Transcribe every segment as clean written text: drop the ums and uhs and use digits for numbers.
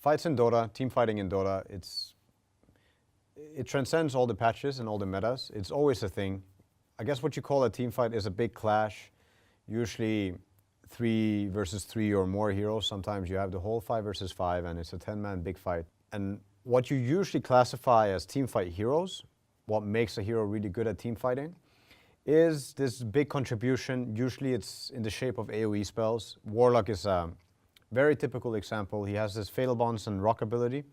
Fights in Dota, team fighting in Dota, it transcends all the patches and all the metas. It's always a thing. I guess what you call a team fight is a big clash, usually 3 versus 3 or more heroes. Sometimes you have the whole 5 versus 5 and it's a 10-man big fight. And what you usually classify as team fight heroes, what makes a hero really good at team fighting, is this big contribution. Usually it's in the shape of AoE spells. Warlock is a very typical example. He has this Fatal Bonds and Rock ability,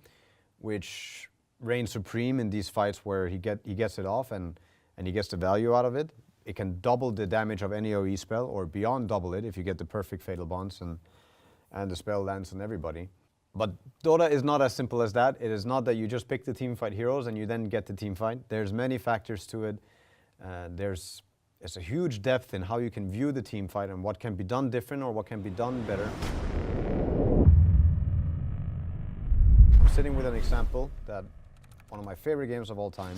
which reigns supreme in these fights where he gets it off and he gets the value out of it. It can double the damage of any AoE spell, or beyond double it if you get the perfect Fatal Bonds and the spell lands on everybody. But Dota is not as simple as that. It is not that you just pick the team fight heroes and you then get the team fight. There's many factors to it. There's a huge depth in how you can view the team fight and what can be done different or what can be done better. I'm sitting with an example that one of my favorite games of all time.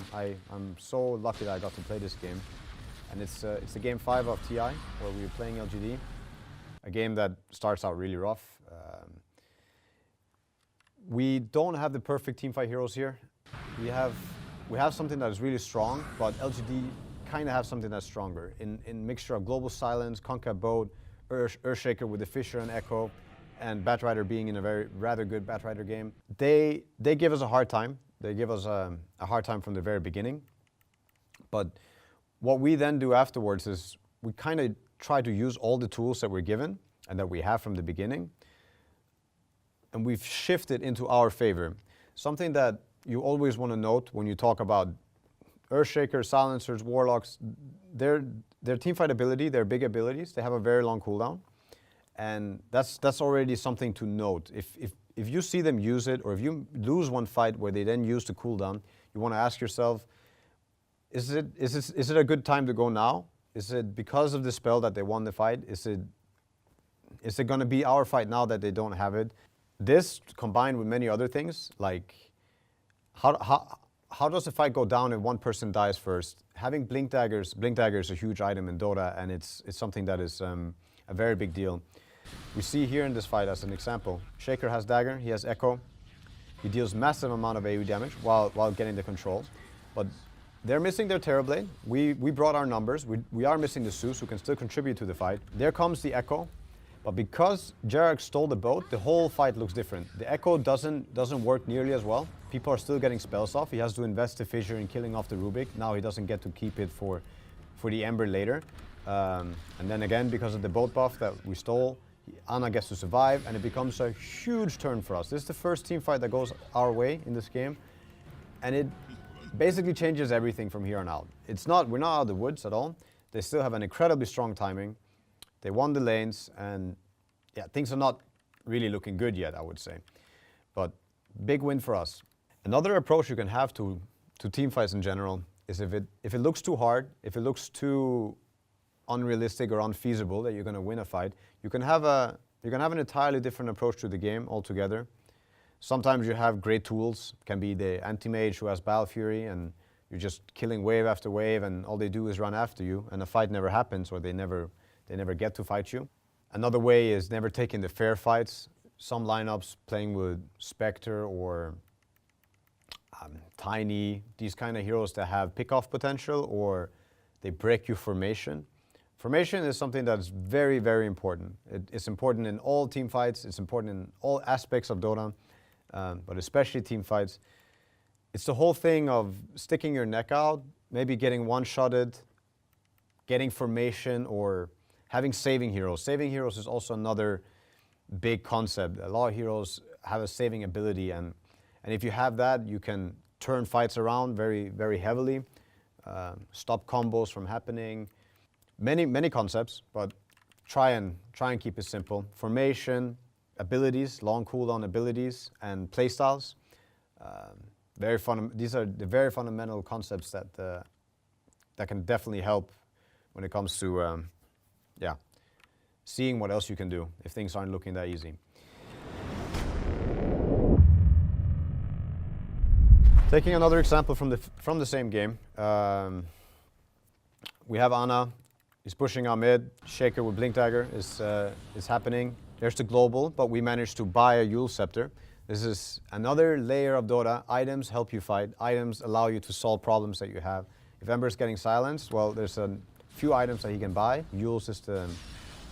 I'm so lucky that I got to play this game. And it's the game 5 of TI, where we were playing LGD. A game that starts out really rough. We don't have the perfect teamfight heroes here. We have something that is really strong, but LGD kind of have something that's stronger. In mixture of Global Silence, Concat Boat, Earthshaker with the Fisher and Echo, and Batrider being in a rather good Batrider game. They give us a hard time. They give us a hard time from the very beginning. But what we then do afterwards is we kind of try to use all the tools that we're given and that we have from the beginning, and we've shifted into our favor. Something that you always want to note when you talk about Earthshakers, Silencers, Warlocks, their teamfight ability, their big abilities, they have a very long cooldown. And that's already something to note. If you see them use it, or if you lose one fight where they then use the cooldown, you want to ask yourself, is it a good time to go now? Is it because of the spell that they won the fight? Is it going to be our fight now that they don't have it? This, combined with many other things, like how does the fight go down if one person dies first? Having Blink Dagger is a huge item in Dota, and it's something that is a very big deal. We see here in this fight as an example, Shaker has Dagger, he has Echo. He deals massive amount of AoE damage while getting the control. But they're missing their Terrorblade. We brought our numbers. We are missing the Zeus, who can still contribute to the fight. There comes the Echo. But because Jarek stole the boat, the whole fight looks different. The Echo doesn't work nearly as well. People are still getting spells off. He has to invest the Fissure in killing off the Rubik. Now he doesn't get to keep it for the Ember later. And then again, because of the boat buff that we stole, Ana gets to survive, and it becomes a huge turn for us. This is the first team fight that goes our way in this game, and it basically changes everything from here on out. We're not out of the woods at all. They still have an incredibly strong timing. They won the lanes, and yeah, things are not really looking good yet, I would say. But big win for us. Another approach you can have to team fights in general is if it looks too hard, if it looks too unrealistic or unfeasible that you're going to win a fight, you can have an entirely different approach to the game altogether. Sometimes you have great tools. It can be the anti-mage who has Battle Fury, and you're just killing wave after wave, and all they do is run after you, and the fight never happens, or they never get to fight you. Another way is never taking the fair fights. Some lineups playing with Spectre or Tiny, these kind of heroes that have pick-off potential, or they break your formation. Formation is something that's very, very important. It's important in all team fights. It's important in all aspects of Dota, but especially team fights. It's the whole thing of sticking your neck out, maybe getting one-shotted, getting formation, or having saving heroes. Saving heroes is also another big concept. A lot of heroes have a saving ability, and if you have that, you can turn fights around very, very heavily, stop combos from happening. Many concepts, but try and keep it simple. Formation, abilities, long cooldown abilities, and playstyles. These are the very fundamental concepts that can definitely help when it comes to seeing what else you can do if things aren't looking that easy. Taking another example from the same game, we have Ana. He's pushing our mid. Shaker with Blink Dagger is happening. There's the global, but we managed to buy a Yule Scepter. This is another layer of Dota. Items help you fight. Items allow you to solve problems that you have. If Ember's getting silenced, well, there's a few items that he can buy. Yule's is the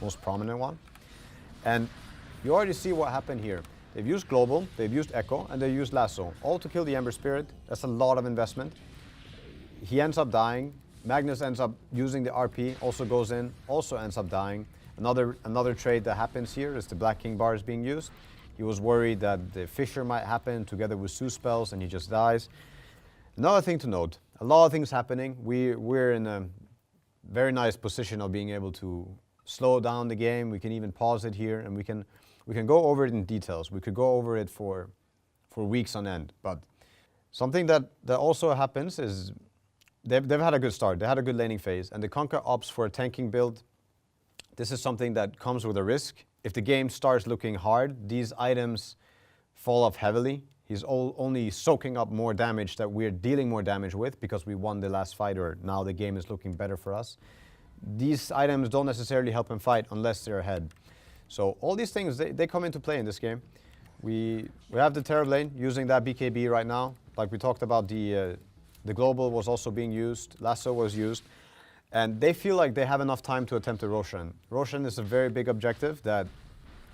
most prominent one. And you already see what happened here. They've used Global, they've used Echo, and they used Lasso, all to kill the Ember Spirit. That's a lot of investment. He ends up dying. Magnus ends up using the RP, also goes in, also ends up dying. Another trade that happens here is the Black King bar is being used. He was worried that the Fissure might happen together with Sue spells, and he just dies. Another thing to note, a lot of things happening. We're in a very nice position of being able to slow down the game. We can even pause it here, and we can go over it in details. We could go over it for weeks on end. But something that also happens is they've had a good start. They had a good laning phase, and the Conquer opts for a tanking build. This is something that comes with a risk. If the game starts looking hard, these items fall off heavily. He's only soaking up more damage that we're dealing more damage with because we won the last fight, or now the game is looking better for us. These items don't necessarily help him fight unless they're ahead. So all these things, they come into play in this game. We have the Terror lane using that BKB right now. Like we talked about, the Global was also being used, Lasso was used. And they feel like they have enough time to attempt a Roshan. Roshan is a very big objective that,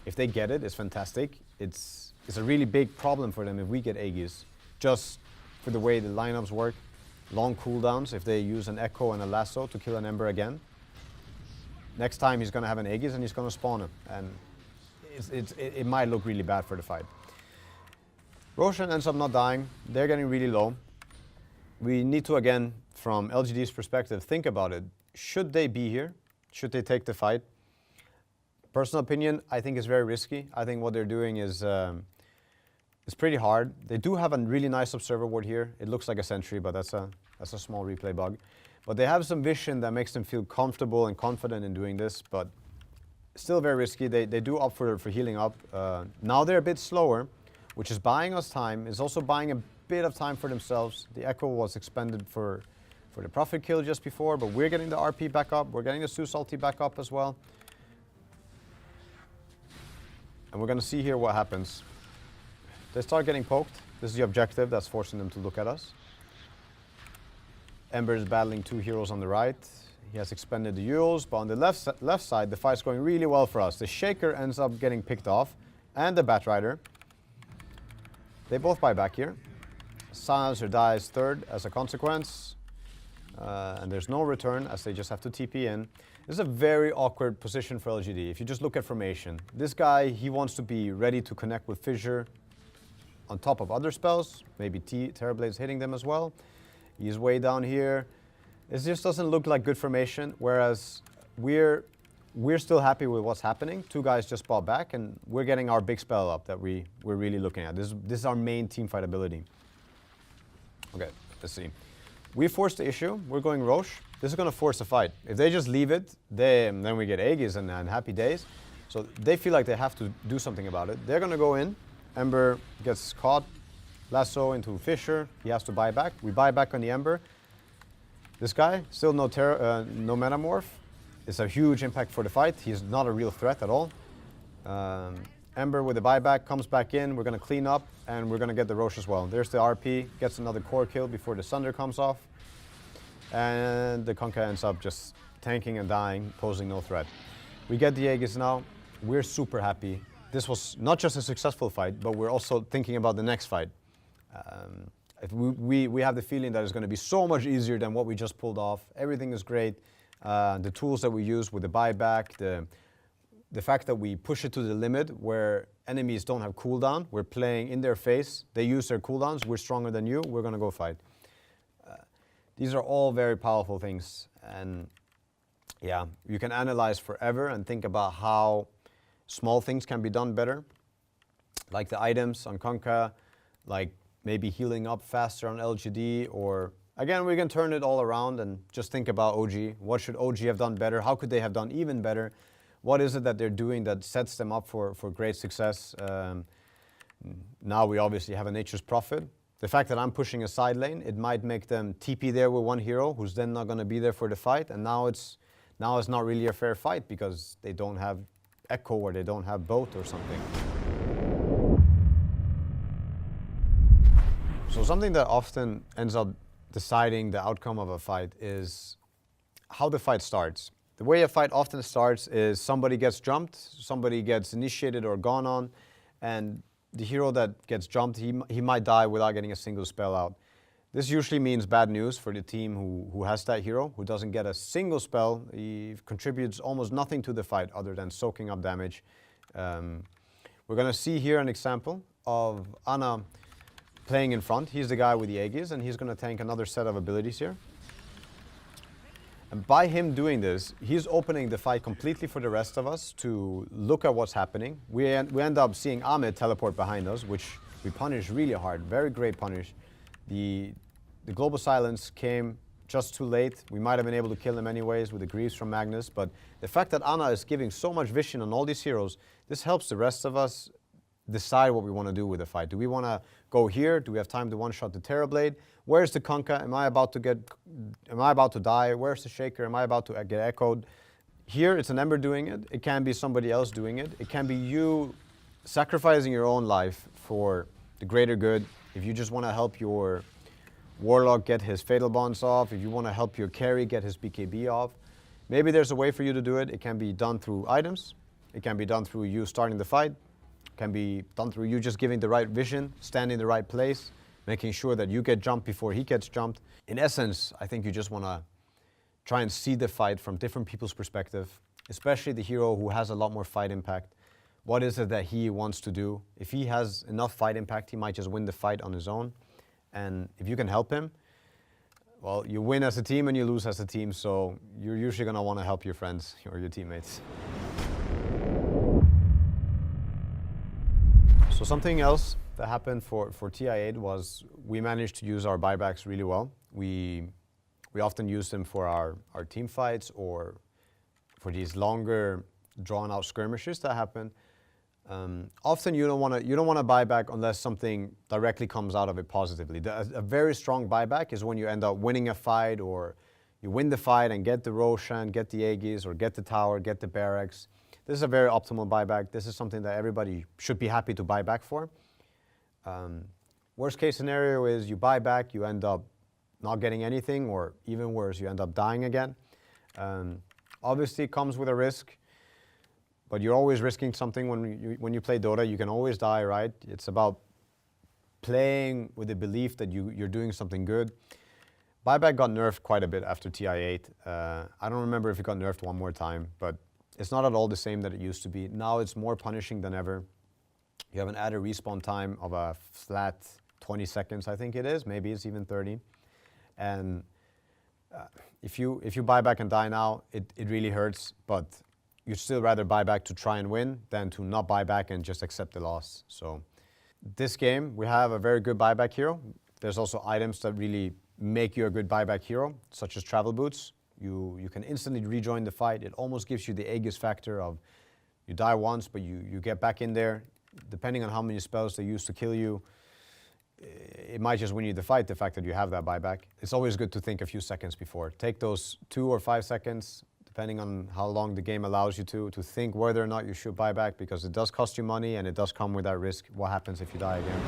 if they get it, is fantastic. It's a really big problem for them if we get Aegis, just for the way the lineups work. Long cooldowns if they use an Echo and a Lasso to kill an Ember again. Next time he's going to have an Aegis and he's going to spawn him. And it might look really bad for the fight. Roshan ends up not dying. They're getting really low. We need to, again, from LGD's perspective, think about it. Should they be here? Should they take the fight? Personal opinion, I think it's very risky. I think what they're doing is pretty hard. They do have a really nice observer ward here. It looks like a sentry, but that's a small replay bug. But they have some vision that makes them feel comfortable and confident in doing this, but still very risky. They do opt for healing up. Now they're a bit slower, which is buying us time. It's also buying a bit of time for themselves. The Echo was expended for the Prophet kill just before, but we're getting the RP back up. We're getting the Sue ulti back up as well. And we're going to see here what happens. They start getting poked. This is the objective that's forcing them to look at us. Ember is battling two heroes on the right. He has expended the Yules, but on the left side, the fight's going really well for us. The Shaker ends up getting picked off, and the Batrider. They both buy back here. Silencer dies third as a consequence. And there's no return as they just have to TP in. This is a very awkward position for LGD. If you just look at formation, this guy, he wants to be ready to connect with Fissure on top of other spells. Maybe Terrorblade's hitting them as well. He's way down here. It just doesn't look like good formation, whereas we're still happy with what's happening. Two guys just bought back, and we're getting our big spell up that we're really looking at. This is our main teamfight ability. Okay, let's see. We forced the issue. We're going Roche. This is going to force a fight. If they just leave it, then we get Aegis and happy days. So they feel like they have to do something about it. They're going to go in. Ember gets caught. Lasso into Fissure. He has to buy back. We buy back on the Ember. This guy, still no Metamorph. It's a huge impact for the fight. He's not a real threat at all. Ember with the buyback comes back in. We're going to clean up, and we're going to get the Roche as well. There's the RP, gets another core kill before the Sunder comes off. And the Conquer ends up just tanking and dying, posing no threat. We get the Aegis now. We're super happy. This was not just a successful fight, but we're also thinking about the next fight. We have the feeling that it's going to be so much easier than what we just pulled off. Everything is great. The tools that we use with the buyback, the fact that we push it to the limit where enemies don't have cooldown, we're playing in their face, they use their cooldowns, we're stronger than you, we're going to go fight. These are all very powerful things, and yeah, you can analyze forever and think about how small things can be done better, like the items on Conca, like maybe healing up faster on LGD, or again, we can turn it all around and just think about OG. What should OG have done better? How could they have done even better? What is it that they're doing that sets them up for great success? Now we obviously have a Nature's Prophet. The fact that I'm pushing a side lane, it might make them TP there with one hero who's then not going to be there for the fight. And now it's not really a fair fight because they don't have Echo or they don't have both or something. So something that often ends up deciding the outcome of a fight is how the fight starts. The way a fight often starts is somebody gets jumped, somebody gets initiated or gone on, and the hero that gets jumped, he might die without getting a single spell out. This usually means bad news for the team who has that hero, who doesn't get a single spell. He contributes almost nothing to the fight other than soaking up damage. We're going to see here an example of Anna playing in front. He's the guy with the Aegis, and he's going to tank another set of abilities here. And by him doing this, he's opening the fight completely for the rest of us to look at what's happening. We end up seeing Ahmed teleport behind us, which we punish really hard. Very great punish. The global silence came just too late. We might have been able to kill him anyways with the Greaves from Magnus, but the fact that Anna is giving so much vision on all these heroes, this helps the rest of us decide what we want to do with the fight. Do we want to go here? Do we have time to one-shot the Terrorblade? Where's the Kunkka? Am I about to die? Where's the Shaker? Am I about to get echoed? Here, it's an Ember doing it. It can be somebody else doing it. It can be you sacrificing your own life for the greater good. If you just want to help your Warlock get his Fatal Bonds off, if you want to help your carry get his BKB off, maybe there's a way for you to do it. It can be done through items. It can be done through you starting the fight. It can be done through you just giving the right vision, standing in the right place, making sure that you get jumped before he gets jumped. In essence, I think you just want to try and see the fight from different people's perspective, especially the hero who has a lot more fight impact. What is it that he wants to do? If he has enough fight impact, he might just win the fight on his own. And if you can help him, well, you win as a team and you lose as a team, so you're usually going to want to help your friends or your teammates. So something else that happened for TI8 was we managed to use our buybacks really well. We often use them for our team fights or for these longer drawn-out skirmishes that happen. Often you don't want to buy back unless something directly comes out of it positively. A very strong buyback is when you end up winning a fight, or you win the fight and get the Roshan, get the Aegis, or get the tower, get the barracks. This is a very optimal buyback. This is something that everybody should be happy to buy back for. Worst case scenario is you buy back, you end up not getting anything, or even worse, you end up dying again. Obviously, it comes with a risk. But you're always risking something when you play Dota. You can always die, right? It's about playing with the belief that you're doing something good. Buyback got nerfed quite a bit after TI8. I don't remember if it got nerfed one more time, but it's not at all the same that it used to be. Now it's more punishing than ever. You have an added respawn time of a flat 20 seconds, I think it is. Maybe it's even 30. And if you buy back and die now, it really hurts, but you'd still rather buy back to try and win than to not buy back and just accept the loss. So this game, we have a very good buyback hero. There's also items that really make you a good buyback hero, such as travel boots. You can instantly rejoin the fight. It almost gives you the Aegis factor of you die once, but you get back in there. Depending on how many spells they use to kill you, it might just win you the fight, the fact that you have that buyback. It's always good to think a few seconds before. Take those 2 or 5 seconds, depending on how long the game allows you to think whether or not you should buy back, because it does cost you money and it does come with that risk. What happens if you die again?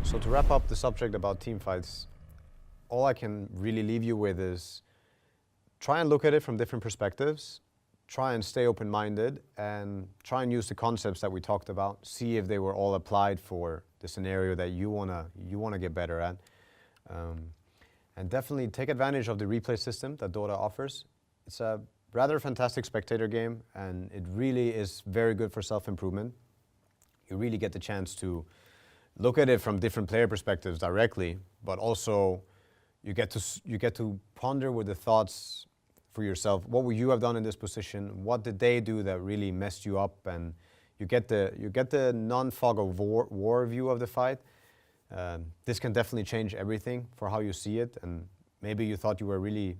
So to wrap up the subject about team fights, all I can really leave you with is try and look at it from different perspectives, try and stay open-minded, and try and use the concepts that we talked about, see if they were all applied for the scenario that you wanna get better at. And definitely take advantage of the replay system that Dota offers. It's a rather fantastic spectator game, and it really is very good for self-improvement. You really get the chance to look at it from different player perspectives directly, but also you get to ponder with the thoughts for yourself. What would you have done in this position? What did they do that really messed you up? And you get the non-fog of war view of the fight. This can definitely change everything for how you see it. And maybe you thought you were really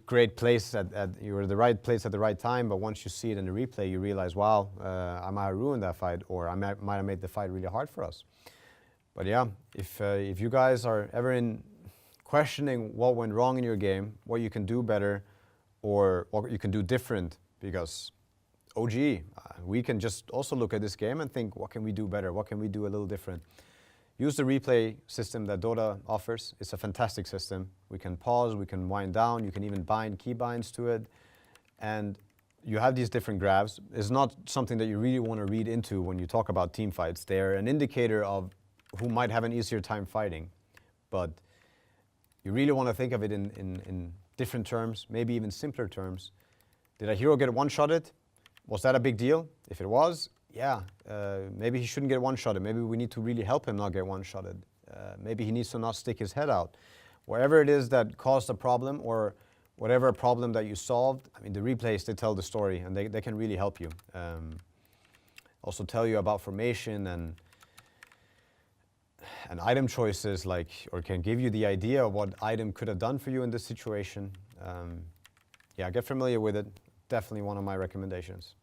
great place you were the right place at the right time, but once you see it in the replay, you realize, wow, I might have ruined that fight, or I might have made the fight really hard for us. But yeah, if you guys are ever in questioning what went wrong in your game, what you can do better, or what you can do different, because OG, we can just also look at this game and think, what can we do better? What can we do a little different? Use the replay system that Dota offers. It's a fantastic system. We can pause, we can wind down, you can even bind keybinds to it. And you have these different graphs. It's not something that you really want to read into when you talk about team fights. They're an indicator of who might have an easier time fighting. But you really want to think of it in different terms, maybe even simpler terms. Did a hero get one-shotted? Was that a big deal? If it was, yeah, maybe he shouldn't get one-shotted. Maybe we need to really help him not get one-shotted. Maybe he needs to not stick his head out. Wherever it is that caused a problem, or whatever problem that you solved, I mean, the replays, they tell the story, and they can really help you. Also tell you about formation and item choices, or can give you the idea of what item could have done for you in this situation. Yeah, get familiar with it. Definitely one of my recommendations.